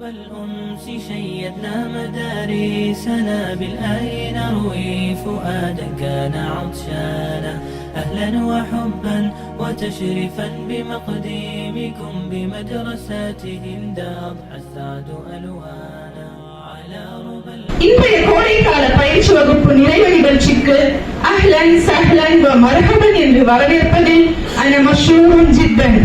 الأنس شيدنا مدارسنا بالآي نروي فؤادا كان عطشانا أهلا وحبا وتشريفا بمقديمكم بمدرساته أضحى السعد ألوانا على ربى இன்றைய கோடைக்கால பயிற்சி வகுப்பு நிறைவு நிகழ்ச்சிக்கு அஹ்லன் சஹ்லன் வ மர்ஹபன் என்று வரவேற்பதில் அன மஷ்ரூரன் ஜித்தன்.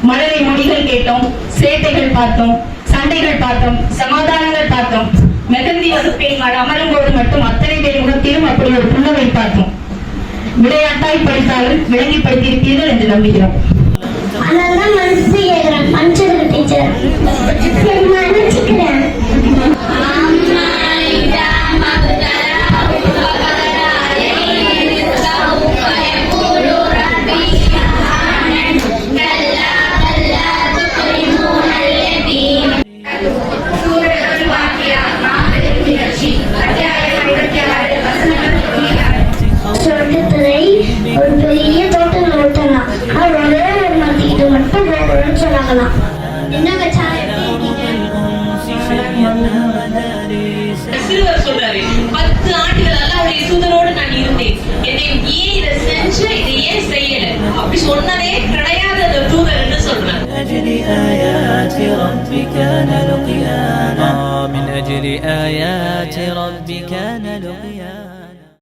மழலை மொழிகள் கேட்டோம், சேட்டைகள் பார்த்தோம், சண்டைகள் பார்த்தோம், சமாதானங்கள் பார்த்தோம். மெகந்தி வகுப்பில் அமரும் போது மட்டும் அத்தனை பேர் முகத்திலும் அப்படி ஒரு புன்னகை பார்த்தோம். விளையாட்டாய் படித்தாலும் விளங்கி படித்திருப்பீர்கள் என்று நம்புகிறோம். சிறுவர் சொல்றாரு, 10 ஆண்டுகள் அல்லாஹ்வுடைய தூதரோடு நான் இருந்தேன், என்னை ஏன் இதை செஞ்ச, இதை ஏன் செய்யல அப்படி சொன்னதே கிடையாது அந்த தூதர் என்று சொல்றாரு. من أجل آيات ربك